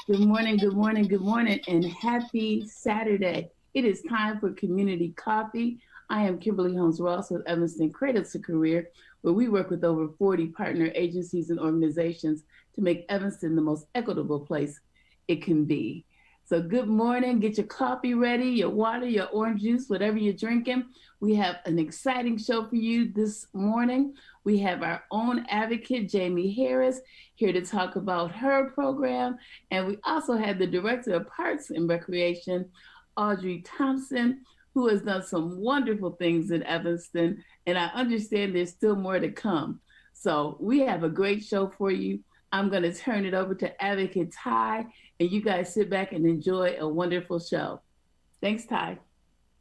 Good morning, good morning, good morning, and happy Saturday. It is time for Community Coffee. I am Kimberly Holmes Ross with Evanston Cradle to Career, where we work with over 40 partner agencies and organizations to make Evanston the most equitable place it can be. So, good morning. Get your coffee ready, your water, your orange juice, whatever you're drinking. We have an exciting show for you this morning. We have our own advocate, Jamie Harris, here to talk about her program. And we also have the Director of Parks and Recreation, Audrey Thompson, who has done some wonderful things in Evanston. And I understand there's still more to come. So we have a great show for you. I'm going to turn it over to Advocate Ty, and you guys sit back and enjoy a wonderful show. Thanks, Ty.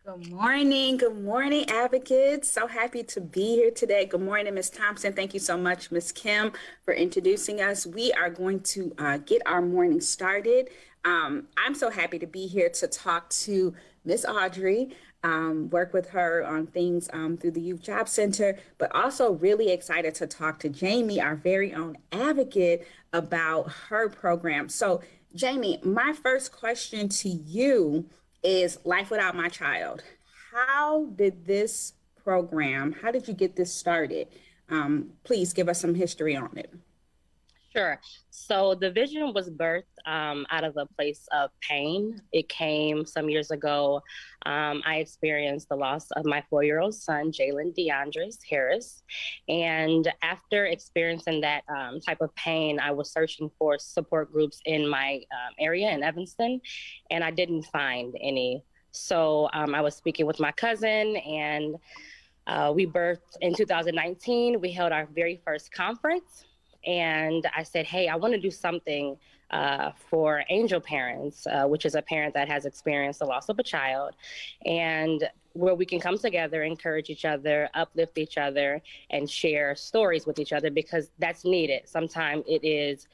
Good morning, advocates. So happy to be here today. Good morning, Ms. Thompson. Thank you so much, Ms. Kim, for introducing us. We are going to get our morning started. I'm so happy to be here to talk to Ms. Audrey, work with her on things through the Youth Job Center, but also really excited to talk to Jamie, our very own advocate, about her program. So, Jamie, my first question to you is Life Without My Child. How did this program, how did you get this started? Please give us some history on it. Sure. So the vision was birthed out of a place of pain. It came some years ago. I experienced the loss of my 4-year-old son, Jalen DeAndres Harris. And after experiencing that type of pain, I was searching for support groups in my area in Evanston, and I didn't find any. So I was speaking with my cousin, and we birthed in 2019. We held our very first conference. And I said, hey, I want to do something for angel parents, which is a parent that has experienced the loss of a child, and where we can come together, encourage each other, uplift each other, and share stories with each other, because that's needed. Sometimes it is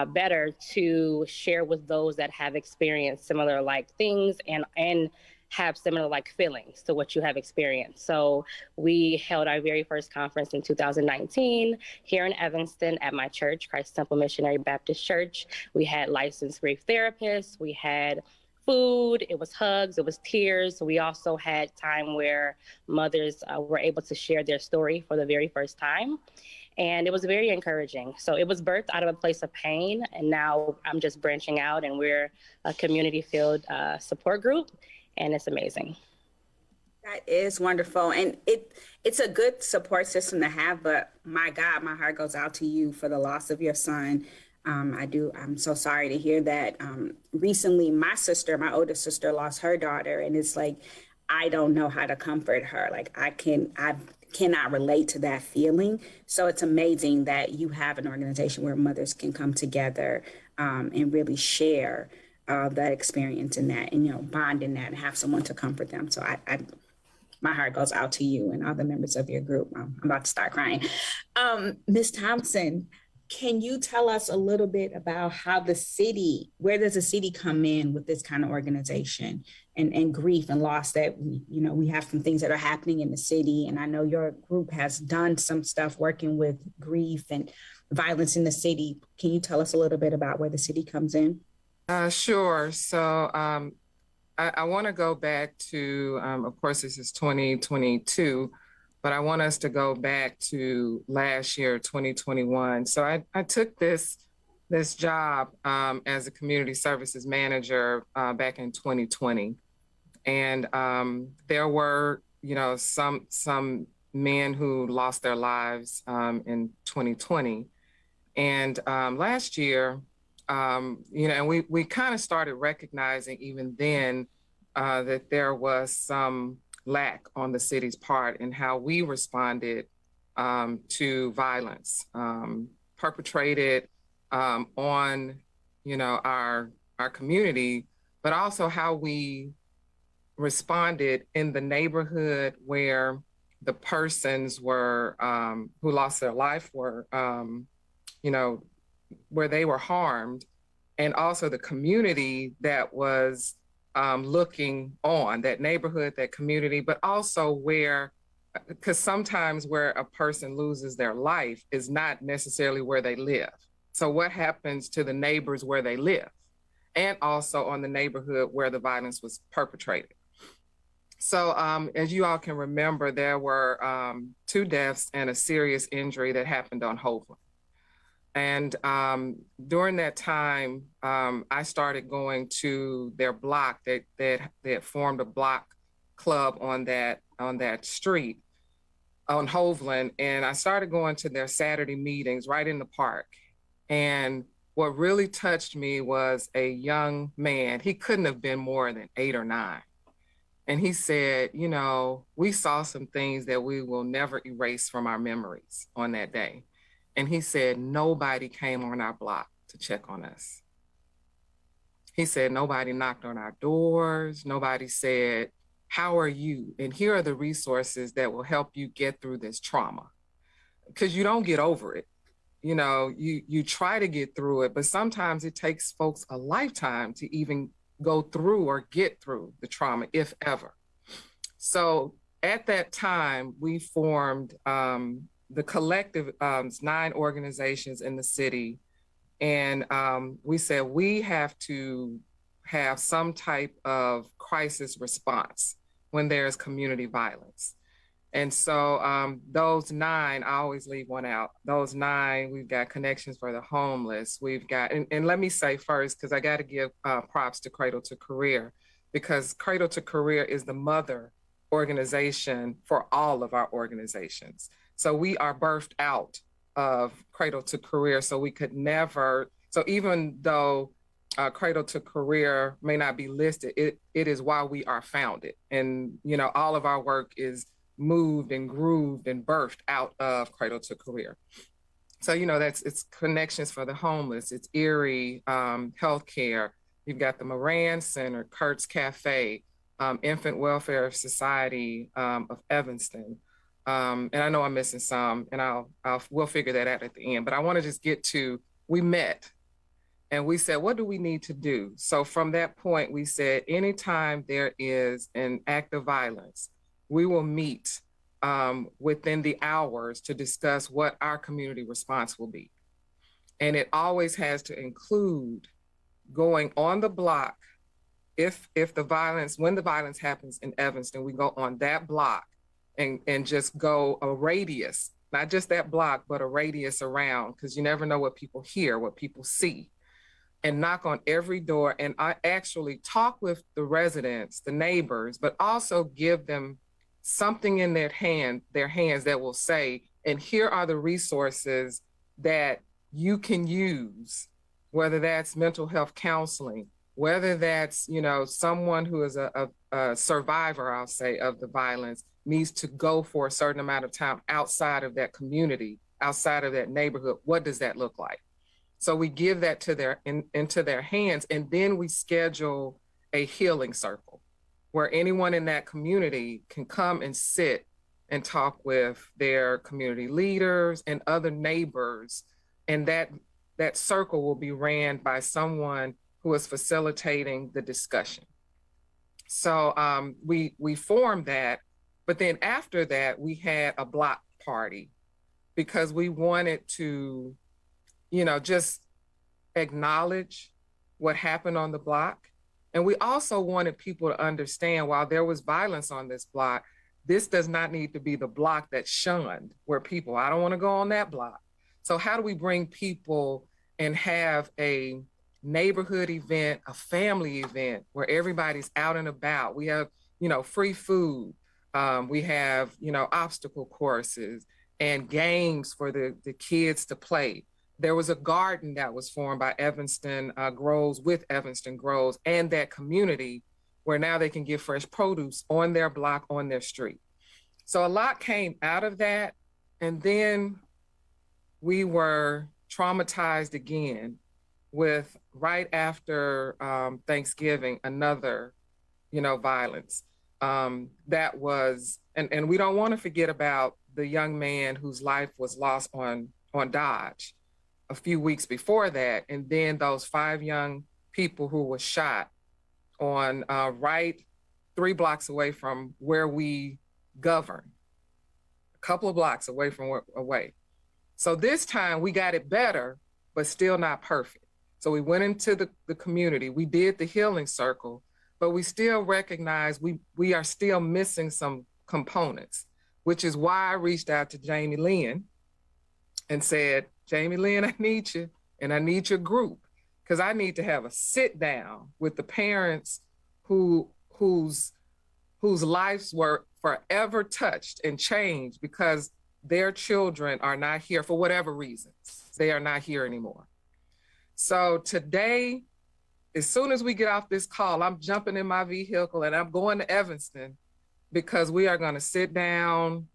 better to share with those that have experienced similar like things and have similar like feelings to what you have experienced. So we held our very first conference in 2019 here in Evanston at my church, Christ Temple Missionary Baptist Church. We had licensed grief therapists, we had food, it was hugs, it was tears. We also had time where mothers were able to share their story for the very first time. And it was very encouraging. So it was birthed out of a place of pain. And now I'm just branching out, and we're a community-filled support group. And it's amazing. That is wonderful. And it's a good support system to have, but my God, my heart goes out to you for the loss of your son. I'm so sorry to hear that. Recently, my oldest sister lost her daughter, and it's like, I don't know how to comfort her. Like I cannot relate to that feeling. So it's amazing that you have an organization where mothers can come together and really share that experience in that, and bond in that, and have someone to comfort them. So my heart goes out to you and all the members of your group. I'm about to start crying. Ms. Thompson, can you tell us a little bit about where does the city come in with this kind of organization and grief and loss that we have some things that are happening in the city, and I know your group has done some stuff working with grief and violence in the city. Can you tell us a little bit about where the city comes in? Sure. So I want to go back to, of course, this is 2022, but I want us to go back to last year, 2021. So I took this job as a community services manager back in 2020. And there were, some men who lost their lives in 2020. And last year, and we kind of started recognizing even then that there was some lack on the city's part in how we responded to violence perpetrated on, our community, but also how we responded in the neighborhood where the persons were who lost their life were, where they were harmed, and also the community that was looking on, that neighborhood, that community, but also because sometimes where a person loses their life is not necessarily where they live. So what happens to the neighbors where they live? and also on the neighborhood where the violence was perpetrated. So as you all can remember, there were 2 deaths and a serious injury that happened on Hovland. And during that time, I started going to their block. They had formed a block club on that street on Hovland, and I started going to their Saturday meetings right in the park. And what really touched me was a young man. He couldn't have been more than 8 or 9. And he said, you know, we saw some things that we will never erase from our memories on that day. And he said, nobody came on our block to check on us. He said, nobody knocked on our doors. Nobody said, how are you? And here are the resources that will help you get through this trauma. Because you don't get over it. You know, you try to get through it, but sometimes it takes folks a lifetime to even go through or get through the trauma, if ever. So at that time, we formed the collective, 9 organizations in the city. And we said, we have to have some type of crisis response when there's community violence. And so those 9, I always leave one out. Those 9, we've got Connections for the Homeless. We've got, and let me say first, because I got to give props to Cradle to Career, because Cradle to Career is the mother organization for all of our organizations. So we are birthed out of Cradle to Career. So we could never, so even though Cradle to Career may not be listed, it is why we are founded. And, you know, all of our work is moved and grooved and birthed out of Cradle to Career. So, you know, it's Connections for the Homeless, it's Erie Healthcare, you've got the Moran Center, Kurt's Cafe, Infant Welfare Society of Evanston. And I know I'm missing some, and we'll figure that out at the end, but I want to just get to, we met and we said, what do we need to do? So from that point, we said, anytime there is an act of violence, we will meet within the hours to discuss what our community response will be. And it always has to include going on the block. If the violence, when the violence happens in Evanston, we go on that block and just go a radius, not just that block, but a radius around, because you never know what people hear, what people see, and knock on every door. And I actually talk with the residents, the neighbors, but also give them something in their hands that will say, and here are the resources that you can use, whether that's mental health counseling, whether that's, you know, someone who is a survivor, I'll say, of the violence, needs to go for a certain amount of time outside of that community, outside of that neighborhood. What does that look like? So we give that to into their hands, and then we schedule a healing circle where anyone in that community can come and sit and talk with their community leaders and other neighbors. And that circle will be ran by someone who is facilitating the discussion. So we formed that, but then after that, we had a block party because we wanted to, you know, just acknowledge what happened on the block. And we also wanted people to understand, while there was violence on this block, this does not need to be the block that's shunned, where people, I don't want to go on that block. So how do we bring people and have a neighborhood event, a family event where everybody's out and about? We have, you know, free food. We have, you know, obstacle courses and games for the kids to play. There was a garden that was formed by Evanston Grows, with Evanston Grows and that community, where now they can get fresh produce on their block, on their street. So a lot came out of that. And then we were traumatized again with, right after Thanksgiving, another, you know, violence. That was, and we don't want to forget about the young man whose life was lost on Dodge a few weeks before that. And then those 5 young people who were shot on right 3 blocks away from where we govern, a couple of blocks away from away. So this time we got it better, but still not perfect. So we went into the community, we did the healing circle, but we still recognize we are still missing some components, which is why I reached out to Jamie Lynn and said, Jamie Lynn, I need you, and I need your group, because I need to have a sit down with the parents whose lives were forever touched and changed because their children are not here for whatever reasons. They are not here anymore. So today, as soon as we get off this call, I'm jumping in my vehicle and I'm going to Evanston, because we are going to sit down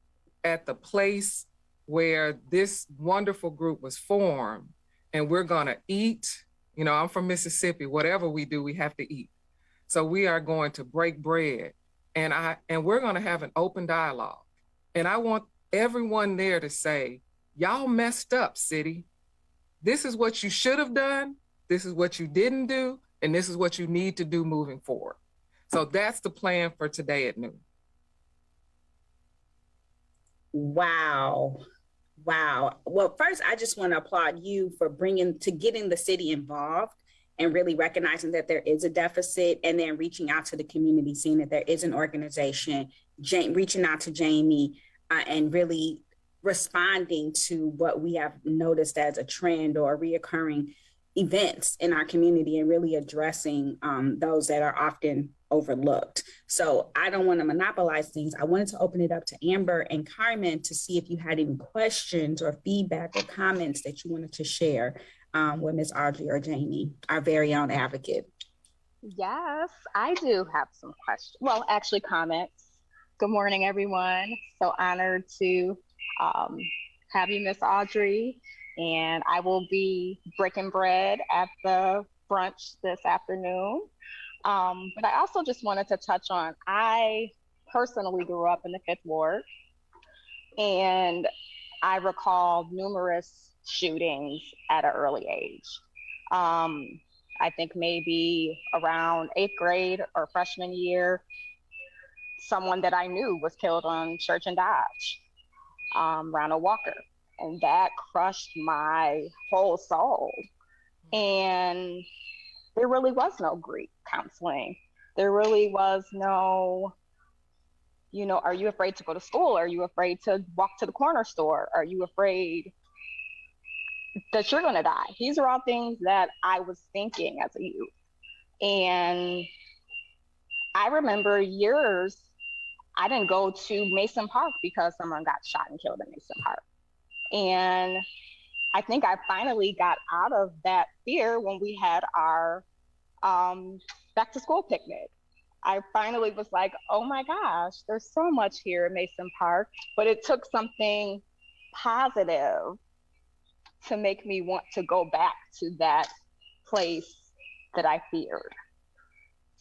at the place where this wonderful group was formed, and we're going to eat. You know, I'm from Mississippi. Whatever we do, we have to eat. So we are going to break bread, and we're going to have an open dialogue. And I want everyone there to say, y'all messed up, city. This is what you should have done. This is what you didn't do. And this is what you need to do moving forward. So that's the plan for today at noon. Wow. Wow. Well, first, I just want to applaud you for getting the city involved and really recognizing that there is a deficit, and then reaching out to the community, seeing that there is an organization, reaching out to Jamie, and really responding to what we have noticed as a trend or reoccurring events in our community, and really addressing those that are often overlooked. So I don't want to monopolize things. I wanted to open it up to Amber and Carmen to see if you had any questions or feedback or comments that you wanted to share with Ms. Audrey or Jamie, our very own advocate. Yes, I do have some questions. Well, actually, comments. Good morning, everyone. So honored to have you, Miss Audrey. And I will be breaking bread at the brunch this afternoon. But I also just wanted to touch on, I personally grew up in the Fifth Ward, and I recall numerous shootings at an early age. I think maybe around 8th grade or freshman year, someone that I knew was killed on Church and Dodge, Ronald Walker. And that crushed my whole soul. And there really was no grief counseling. There really was no, are you afraid to go to school? Are you afraid to walk to the corner store? Are you afraid that you're gonna die? These are all things that I was thinking as a youth. And I remember years, I didn't go to Mason Park because someone got shot and killed in Mason Park. And I think I finally got out of that fear when we had our back to school picnic. I finally was like, oh my gosh, there's so much here at Mason Park, but it took something positive to make me want to go back to that place that I feared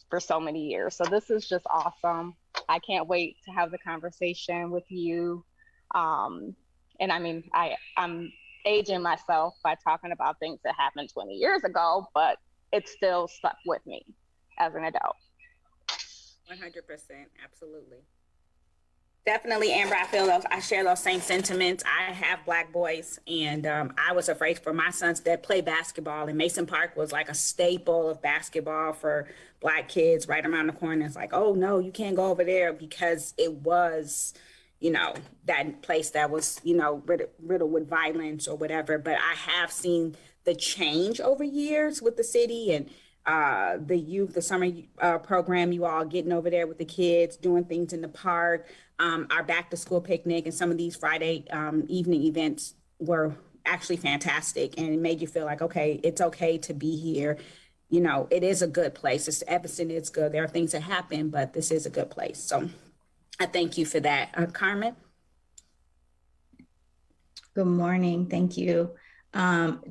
for so many years. So this is just awesome. I can't wait to have the conversation with you. And I mean, I'm aging myself by talking about things that happened 20 years ago, but it still stuck with me as an adult. 100%, absolutely. Definitely, Amber, I share those same sentiments. I have Black boys, and I was afraid for my sons that play basketball, and Mason Park was like a staple of basketball for Black kids right around the corner. It's like, oh no, you can't go over there, because it was, that place that was, riddled with violence or whatever. But I have seen the change over years with the city, and the summer program, you all getting over there with the kids, doing things in the park, our back to school picnic, and some of these Friday evening events were actually fantastic, and it made you feel like, okay, it's okay to be here. It is a good place. Evanston is good. There are things that happen, but this is a good place. So I thank you for that. Carmen? Good morning. Thank you.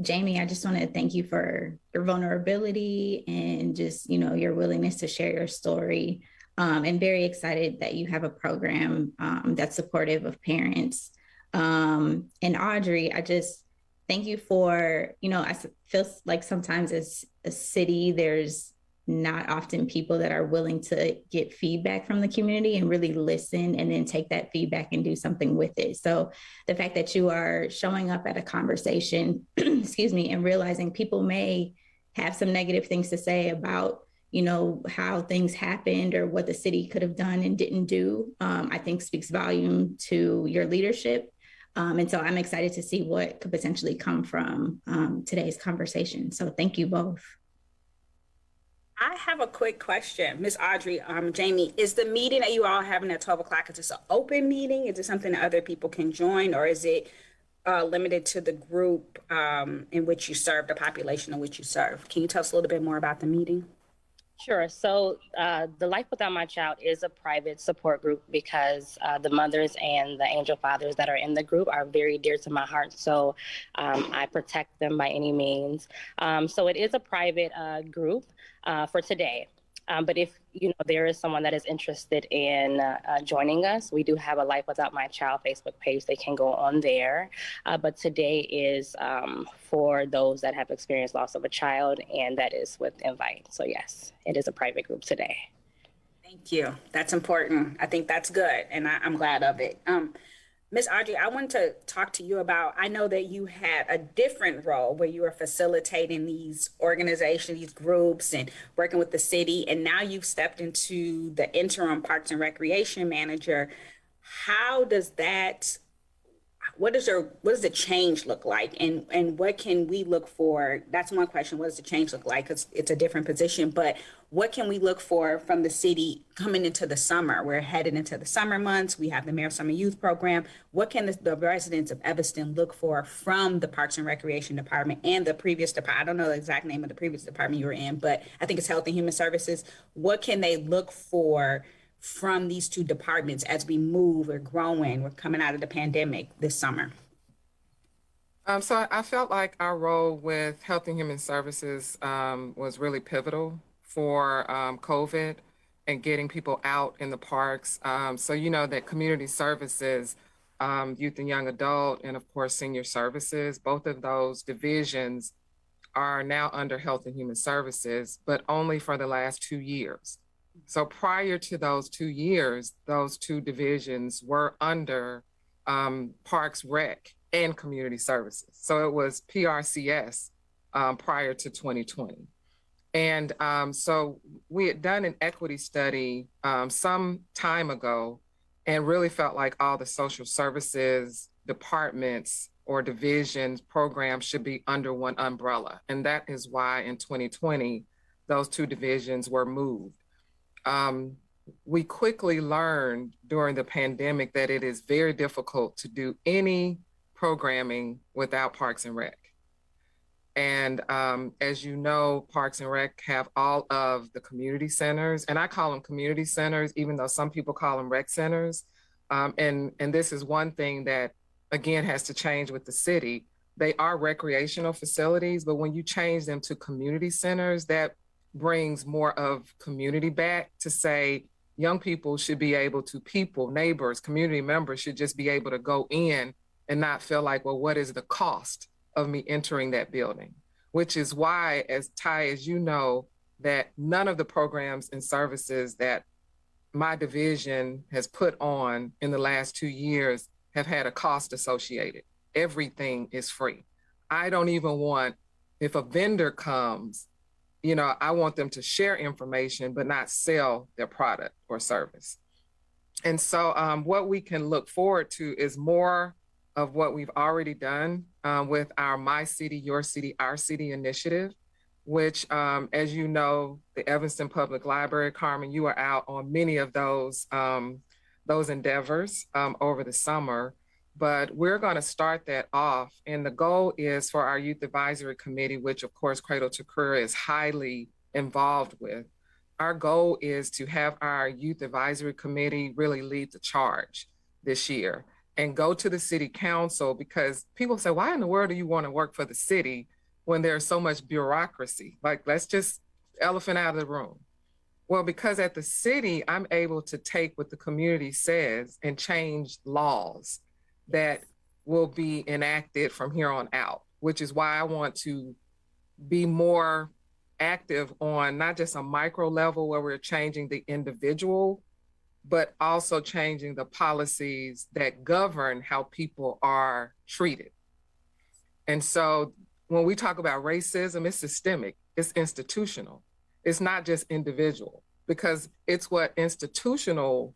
Jamie, I just want to thank you for your vulnerability and just, your willingness to share your story. And very excited that you have a program that's supportive of parents. And Audrey, I just thank you for, I feel like sometimes as a city, there's not often people that are willing to get feedback from the community and really listen and then take that feedback and do something with it. So the fact that you are showing up at a conversation, excuse me, and realizing people may have some negative things to say about, you know, how things happened or what the city could have done and didn't do, I think speaks volume to your leadership. And so I'm excited to see what could potentially come from today's conversation. So thank you both. I have a quick question, Miss Audrey, Jamie, is the meeting that you all having at 12 o'clock, is this an open meeting? Is it something that other people can join, or is it limited to the group in which you serve, the population in which you serve? Can you tell us a little bit more about the meeting? Sure. So the Life Without My Child is a private support group because the mothers and the angel fathers that are in the group are very dear to my heart. So I protect them by any means. So it is a private group for today. But if there is someone that is interested in joining us, we do have a Life Without My Child Facebook page. They can go on there. But today is for those that have experienced loss of a child, and that is with Invite. So yes, it is a private group today. Thank you. That's important. I think that's good, and I'm glad of it. Ms. Audrey, I wanted to talk to you about, I know that you had a different role where you were facilitating these organizations, these groups, and working with the city, and now you've stepped into the interim Parks and Recreation Manager. How does that, what does the change look like, and what can we look for? That's one question. What does the change look like? Because it's a different position, but what can we look for from the city coming into the summer? We're headed into the summer months. We have the Mayor Summer Youth Program. What can the residents of Evanston look for from the Parks and Recreation Department and the previous department? I don't know the exact name of the previous department you were in, but I think it's Health and Human Services. What can they look for from these two departments as we move, we're growing, we're coming out of the pandemic this summer? So I felt like our role with Health and Human Services was really pivotal for COVID and getting people out in the parks. So that community services, youth and young adult, and of course senior services, both of those divisions are now under Health and Human Services, but only for the last 2 years. So prior to those 2 years, those two divisions were under Parks Rec and Community Services. So it was PRCS prior to 2020. And so we had done an equity study some time ago and really felt like all the social services departments or divisions, programs should be under one umbrella. And that is why in 2020, those two divisions were moved. We quickly learned during the pandemic that it is very difficult to do any programming without Parks and Rec. And as you know, Parks and Rec have all of the community centers, and I call them community centers, even though some people call them rec centers. And this is one thing that, again, has to change with the city. They are recreational facilities, but when you change them to community centers, that brings more of community back to say young people should be able to, neighbors, community members should just be able to go in and not feel like, well, what is the cost of me entering that building? Which is why, as Ty, as you know, that none of the programs and services that my division has put on in the last 2 years have had a cost associated. Everything is free. I don't even want, if a vendor comes, I want them to share information, but not sell their product or service. And so what we can look forward to is more of what we've already done with our My City, Your City, Our City initiative, which, as you know, the Evanston Public Library, Carmen, you are out on many of those endeavors over the summer. But we're going to start that off. And the goal is for our Youth Advisory Committee, which of course Cradle to Career is highly involved with. Our goal is to have our Youth Advisory Committee really lead the charge this year and go to the city council, because people say, why in the world do you want to work for the city when there's so much bureaucracy? Like, let's just elephant out of the room. Well, because at the city, I'm able to take what the community says and change laws that will be enacted from here on out, which is why I want to be more active on not just a micro level where we're changing the individual, but also changing the policies that govern how people are treated. And so when we talk about racism, it's systemic. it's institutional. It's not just individual, because it's what institutional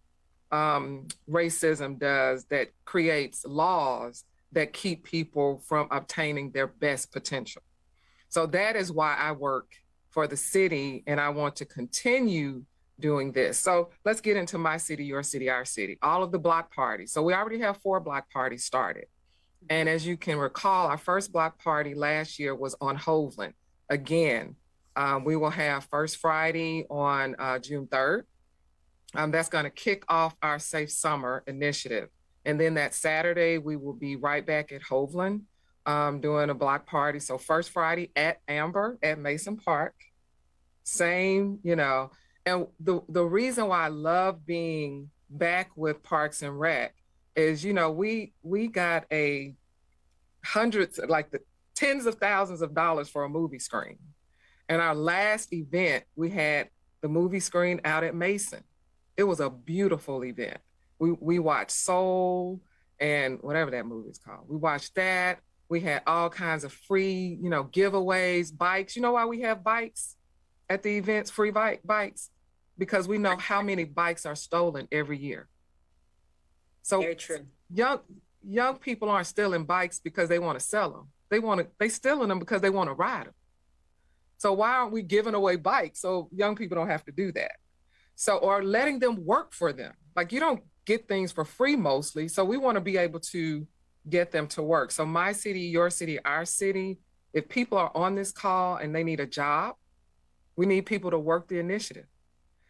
racism does that creates laws that keep people from obtaining their best potential. So that is why I work for the city, and I want to continue doing this. So let's get into my city, your city, our city, all of the block parties. So we already have 4 block parties started. And as you can recall, our first block party last year was on Hovland. Again, we will have First Friday on June 3rd. That's going to kick off our Safe Summer initiative. And then that Saturday, we will be right back at Hovland doing a block party. So First Friday at Amber at Mason Park. Same, you know. And the reason why I love being back with Parks and Rec is, you know, we got a hundreds, like the tens of thousands of dollars for a movie screen. And our last event, we had the movie screen out at Mason. It was a beautiful event. We watched Soul and whatever that movie is called. We watched that. We had all kinds of free, you know, giveaways, bikes. You know why we have bikes at the events, free bikes? Because we know how many bikes are stolen every year. So very true. Young people aren't stealing bikes because they want to sell them. They stealing them because they want to ride them. So why aren't we giving away bikes so young people don't have to do that? So, or letting them work for them. Like, you don't get things for free mostly. So we want to be able to get them to work. So my city, your city, our city, if people are on this call and they need a job, we need people to work the initiative.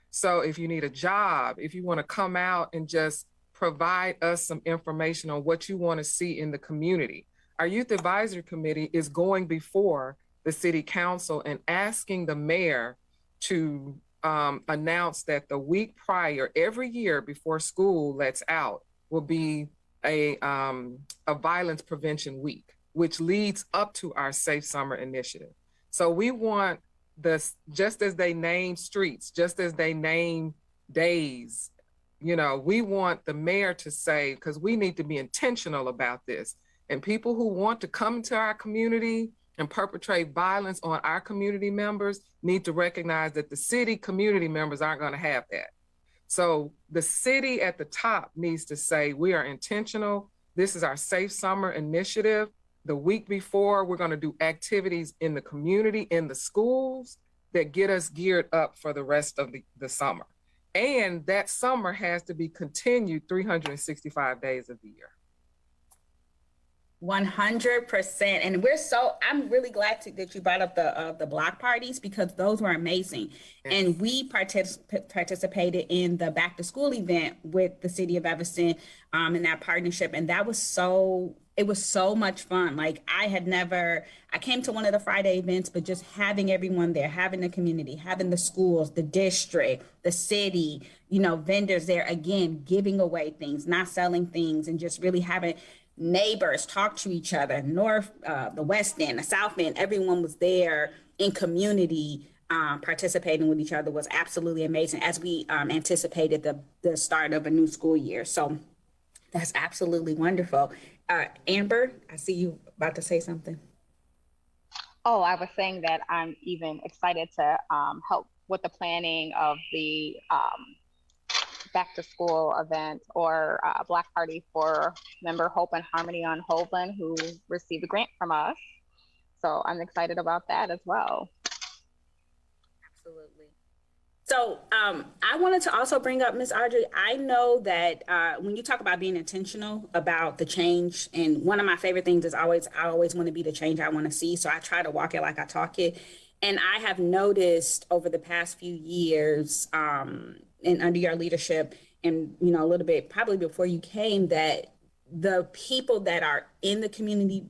So if you need a job, if you want to come out and just provide us some information on what you want to see in the community. Our Youth Advisory Committee is going before the City Council and asking the mayor to announce that the week prior, every year before school lets out, will be a violence prevention week, which leads up to our Safe Summer initiative. So we want this, just as they name streets, just as they name days, you know, we want the mayor to say, because we need to be intentional about this. And people who want to come to our community and perpetrate violence on our community members need to recognize that the city community members aren't going to have that. So the city at the top needs to say, we are intentional. This is our Safe Summer initiative. The week before, we're going to do activities in the community, in the schools, that get us geared up for the rest of the summer. And that summer has to be continued 365 days of the year. 100%. And I'm really glad that you brought up the block parties, because those were amazing. Yes. And we participated in the back to school event with the city of Evanston in that partnership. And that was it was so much fun. Like, I came to one of the Friday events, but just having everyone there, having the community, having the schools, the district, the city, you know, vendors there, again, giving away things, not selling things, and just really having neighbors talk to each other, the West End, the South End, everyone was there in community, participating with each other was absolutely amazing as we anticipated the start of a new school year. So that's absolutely wonderful. Amber, I see you about to say something. Oh, I was saying that I'm even excited to help with the planning of the back to school event or block party for member Hope and Harmony on Hovland, who received a grant from us. So I'm excited about that as well. Absolutely. So I wanted to also bring up, Ms. Audrey, I know that when you talk about being intentional about the change, and one of my favorite things is I always want to be the change I want to see. So I try to walk it like I talk it. And I have noticed over the past few years, and under your leadership, and, you know, a little bit probably before you came, that the people that are in the community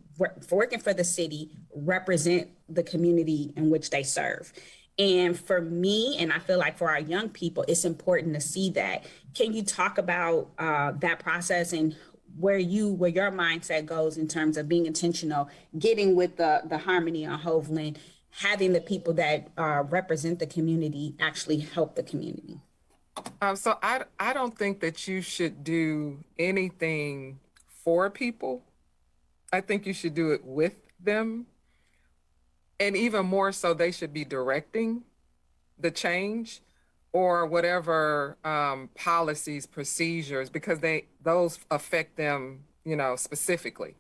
working for the city represent the community in which they serve. And for me, and I feel like for our young people, it's important to see that. Can you talk about that process and where your mindset goes in terms of being intentional, getting with the Harmony on Hovland, having the people that represent the community actually help the community? So I don't think that you should do anything for people. I think you should do it with them. And even more so, they should be directing the change or whatever policies, procedures, because those affect them, you know, specifically.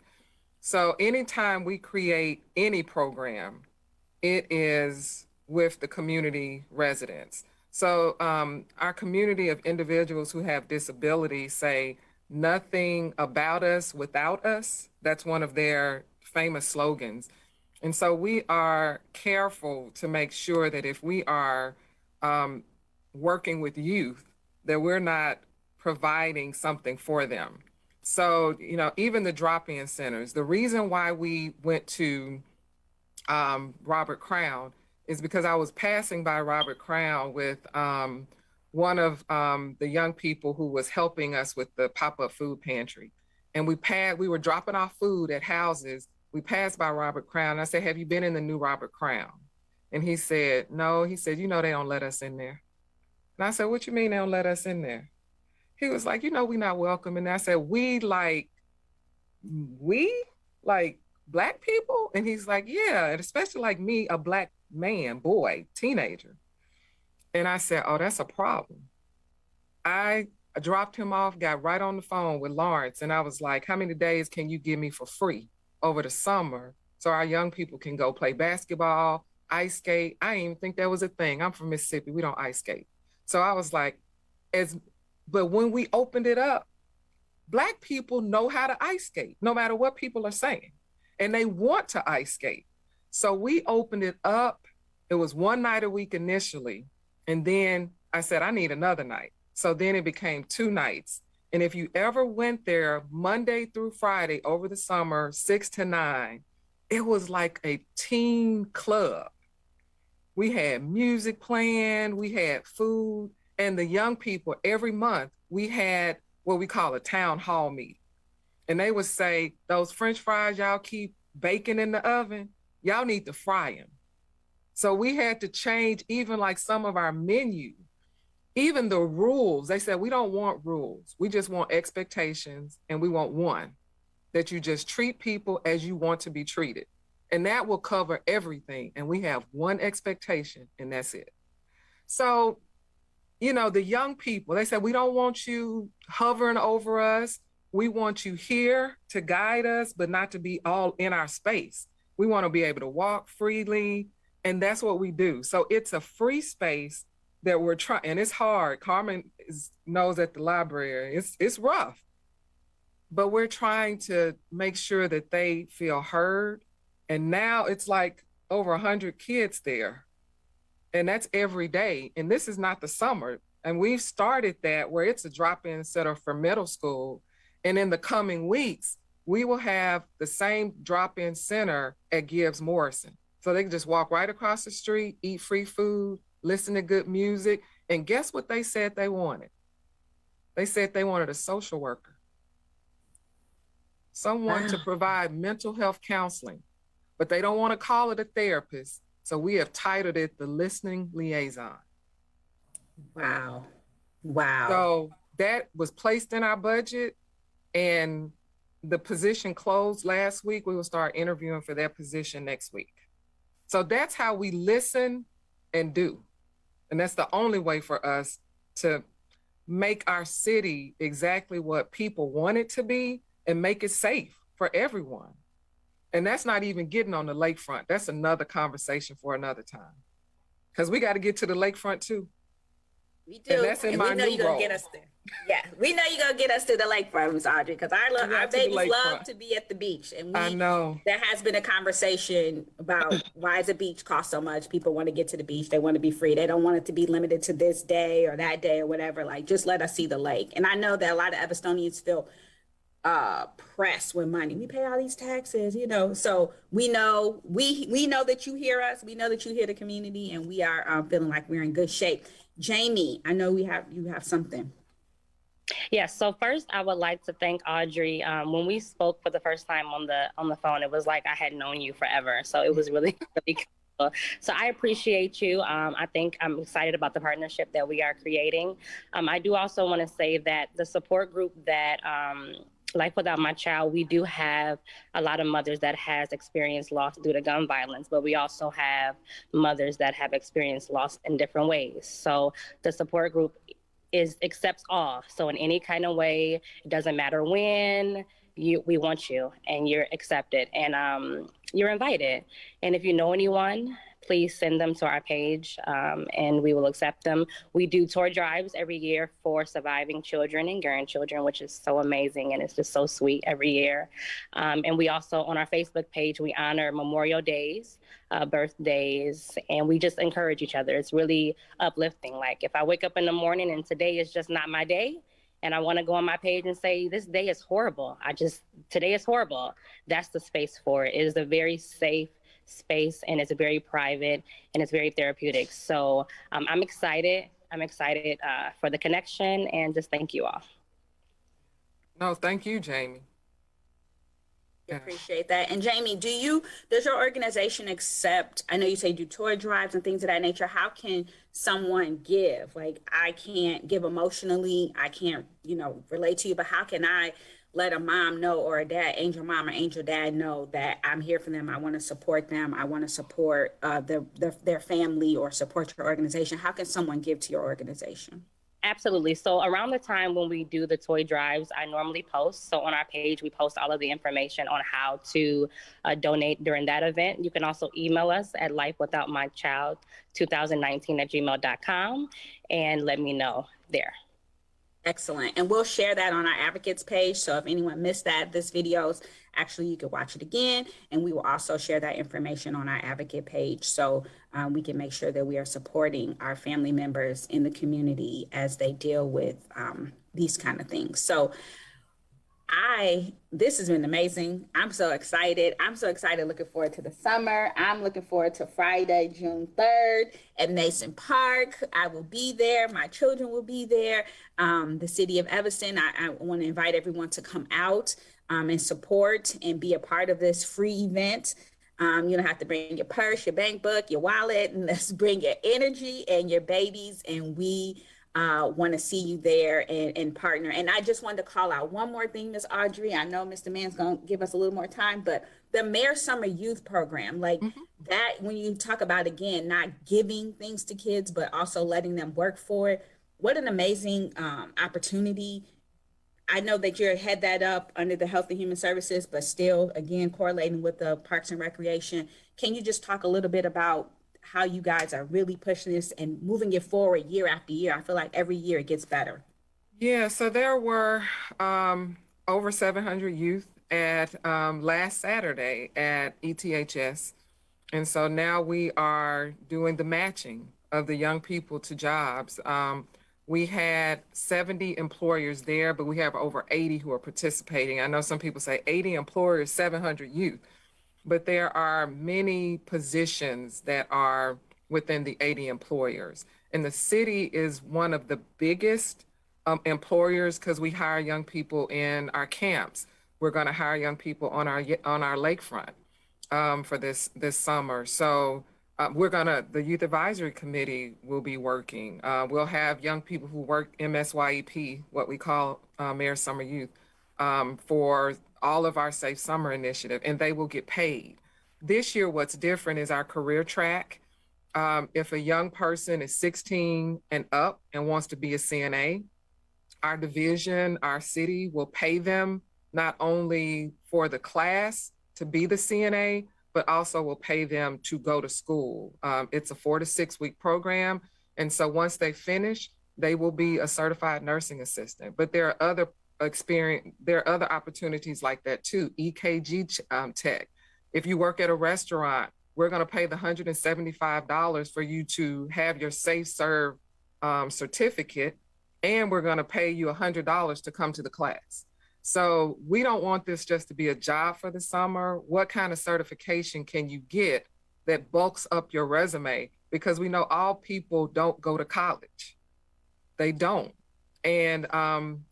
So anytime we create any program, it is with the community residents. So our community of individuals who have disabilities say nothing about us without us. That's one of their famous slogans. And so we are careful to make sure that if we are working with youth, that we're not providing something for them. So, you know, even the drop-in centers, the reason why we went to Robert Crown is because I was passing by Robert Crown with one of the young people who was helping us with the pop-up food pantry. And we were dropping off food at houses. We passed by Robert Crown. I said, have you been in the new Robert Crown? And he said, no. He said, you know, they don't let us in there. And I said, what you mean they don't let us in there? He was like, you know, we're not welcome. And I said, we like Black people? And he's like, yeah, and especially like me, a Black man, boy, teenager. And I said, oh, that's a problem. I dropped him off, got right on the phone with Lawrence. And I was like, how many days can you give me for free over the summer so our young people can go play basketball, ice skate? I didn't even think that was a thing. I'm from Mississippi. We don't ice skate. So I was like, but when we opened it up, Black people know how to ice skate, no matter what people are saying. And they want to ice skate. So we opened it up. It was one night a week initially. And then I said, I need another night. So then it became 2 nights. And if you ever went there Monday through Friday over the summer, 6 to 9, it was like a teen club. We had music playing, we had food, and the young people, every month, we had what we call a town hall meeting. And they would say, those French fries y'all keep baking in the oven, y'all need to fry them. So we had to change even like some of our menu, even the rules. They said, we don't want rules. We just want expectations. And we want one, that you just treat people as you want to be treated. And that will cover everything. And we have one expectation, and that's it. So, you know, the young people, they said, we don't want you hovering over us. We want you here to guide us, but not to be all in our space. We want to be able to walk freely. And that's what we do. So it's a free space that we're trying, and it's hard. Carmen knows at the library, it's rough, but we're trying to make sure that they feel heard. And now it's like over 100 kids there. And that's every day. And this is not the summer. And we've started that where it's a drop-in center for middle school. And in the coming weeks, we will have the same drop-in center at Gibbs Morrison. So they can just walk right across the street, eat free food, listen to good music. And guess what they said they wanted? They said they wanted a social worker, someone to provide mental health counseling, but they don't want to call it a therapist. So we have titled it the listening liaison. Wow. Wow. So that was placed in our budget, and the position closed last week. We will start interviewing for that position next week. So that's how we listen and do. And that's the only way for us to make our city exactly what people want it to be and make it safe for everyone. And that's not even getting on the lakefront. That's another conversation for another time. Because we got to get to the lakefront too. We do. And that's in my we know new you're going role. to get us there. Yeah, we know you're going to get us to the lakefront, Ms. Audrey, because our babies love to be at the beach. And I know. There has been a conversation about why does the beach cost so much? People want to get to the beach. They want to be free. They don't want it to be limited to this day or that day or whatever. Like, just let us see the lake. And I know that a lot of Evastonians feel pressed with money. We pay all these taxes, you know. So we know that you hear us. We know that you hear the community, and we are feeling like we're in good shape. Jamie, I know you have something. Yes. So first, I would like to thank Audrey. When we spoke for the first time on the phone, it was like I had known you forever. So it was really, really cool. So I appreciate you. I think I'm excited about the partnership that we are creating. I do also want to say that the support group that Life Without My Child, we do have a lot of mothers that has experienced loss due to gun violence, but we also have mothers that have experienced loss in different ways. So the support group accepts all. So in any kind of way, it doesn't matter when, we want you and you're accepted and you're invited. And if you know anyone, please send them to our page and we will accept them. We do toy drives every year for surviving children and grandchildren, which is so amazing and it's just so sweet every year. And we also, on our Facebook page, we honor Memorial Days, birthdays, and we just encourage each other. It's really uplifting. Like if I wake up in the morning and today is just not my day, and I want to go on my page and say, this day is horrible. Today is horrible. That's the space for it. It is a very safe space and it's very private and it's very therapeutic. So I'm excited. I'm excited for the connection and just thank you all. No, thank you, Jamie. Appreciate that. And Jamie, does your organization accept, I know you say do toy drives and things of that nature. How can someone give? Like I can't give emotionally, I can't, relate to you, but how can I let a mom know or a dad, angel mom or angel dad know that I'm here for them. I want to support them. I want to support their family or support your organization. How can someone give to your organization? Absolutely. So around the time when we do the toy drives, I normally post. So on our page, we post all of the information on how to donate during that event. You can also email us at lifewithoutmychild2019@gmail.com and let me know there. Excellent. And we'll share that on our advocates page. So if anyone missed this video's actually, you could watch it again. And we will also share that information on our advocate page. So we can make sure that we are supporting our family members in the community as they deal with these kind of things. So this has been amazing. I'm so excited. Looking forward to the summer. I'm looking forward to Friday, June 3rd at Mason Park. I will be there. My children will be there. The city of Evanston, I want to invite everyone to come out and support and be a part of this free event. You don't have to bring your purse, your bank book, your wallet, and let's bring your energy and your babies. And we want to see you there and partner. And I just wanted to call out one more thing, Ms. Audrey. I know Mr. Mann's going to give us a little more time, but the Mayor Summer Youth Program, that, when you talk about, again, not giving things to kids, but also letting them work for it, what an amazing opportunity. I know that you head that up under the Health and Human Services, but still, again, correlating with the Parks and Recreation. Can you just talk a little bit about how you guys are really pushing this and moving it forward year after year? I feel like every year it gets better. Yeah, so there were over 700 youth at last Saturday at ETHS. And so now we are doing the matching of the young people to jobs. We had 70 employers there, but we have over 80 who are participating. I know some people say 80 employers, 700 youth, but there are many positions that are within the 80 employers. And the city is one of the biggest employers because we hire young people in our camps. We're going to hire young people on our lakefront for this summer. So the Youth Advisory Committee will be working. We'll have young people who work MSYEP, what we call Mayor Summer Youth, for all of our Safe Summer initiative, and they will get paid. This year, what's different is our career track. If a young person is 16 and up and wants to be a CNA, our division, our city will pay them not only for the class to be the CNA, but also will pay them to go to school. It's a 4 to 6 week program. And so once they finish, they will be a certified nursing assistant. But there are other opportunities like that too. EKG tech. If you work at a restaurant, we're going to pay the $175 for you to have your Safe Serve certificate, and we're going to pay you $100 to come to the class. So we don't want this just to be a job for the summer. What kind of certification can you get that bulks up your resume? Because we know all people don't go to college. They don't. And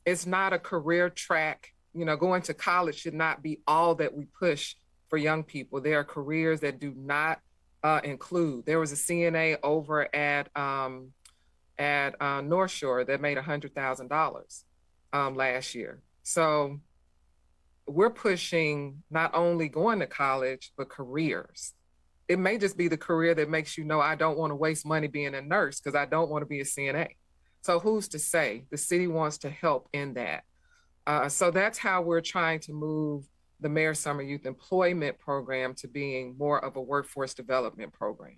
it's not a career track. Going to college should not be all that we push for young people. There are careers that do not include. There was a CNA over at North Shore that made $100,000 last year. So we're pushing not only going to college, but careers. It may just be the career that makes you know, I don't want to waste money being a nurse because I don't want to be a CNA. So who's to say? The city wants to help in that. So that's how we're trying to move the Mayor Summer Youth Employment Program to being more of a workforce development program.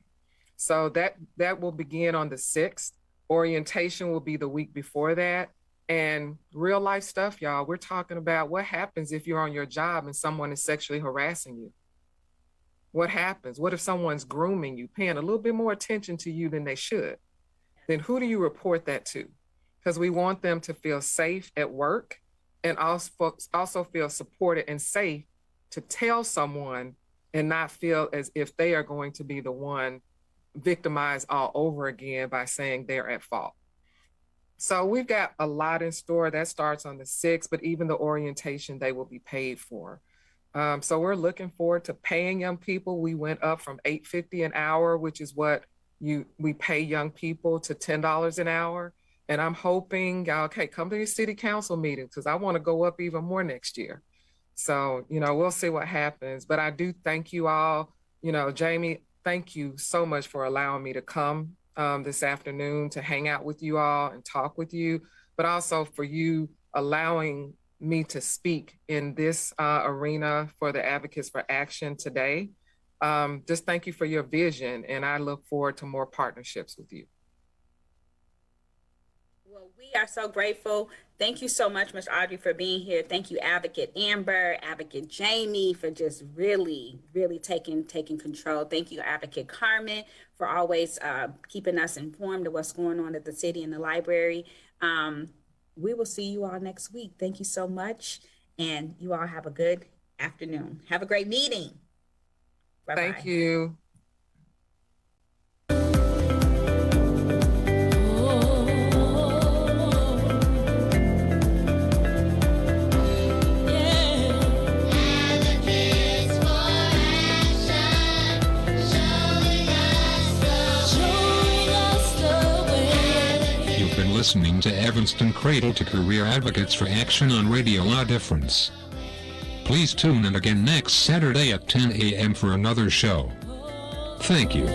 So that will begin on the 6th. Orientation will be the week before that. And real life stuff, y'all, we're talking about what happens if you're on your job and someone is sexually harassing you. What happens? What if someone's grooming you, paying a little bit more attention to you than they should? Then who do you report that to? Because we want them to feel safe at work and also feel supported and safe to tell someone and not feel as if they are going to be the one victimized all over again by saying they're at fault. So we've got a lot in store. That starts on the 6th, but even the orientation, they will be paid for. So we're looking forward to paying young people. We went up from $8.50 an hour, which is what we pay young people, to $10 an hour. And I'm hoping, okay, come to your city council meeting because I want to go up even more next year. So, we'll see what happens. But I do thank you all. Jamie, thank you so much for allowing me to come this afternoon to hang out with you all and talk with you, but also for you allowing me to speak in this arena for the Advocates for Action today. Just thank you for your vision, and I look forward to more partnerships with you. Well, we are so grateful. Thank you so much, Ms. Audrey, for being here. Thank you, Advocate Amber, Advocate Jamie, for just really, really taking control. Thank you, Advocate Carmen, for always keeping us informed of what's going on at the city and the library. We will see you all next week. Thank you so much. And you all have a good afternoon. Have a great meeting. Bye-bye. Thank you. Listening to Evanston Cradle to Career Advocates for Action on Radio La Difference. Please tune in again next Saturday at 10 a.m. for another show. Thank you.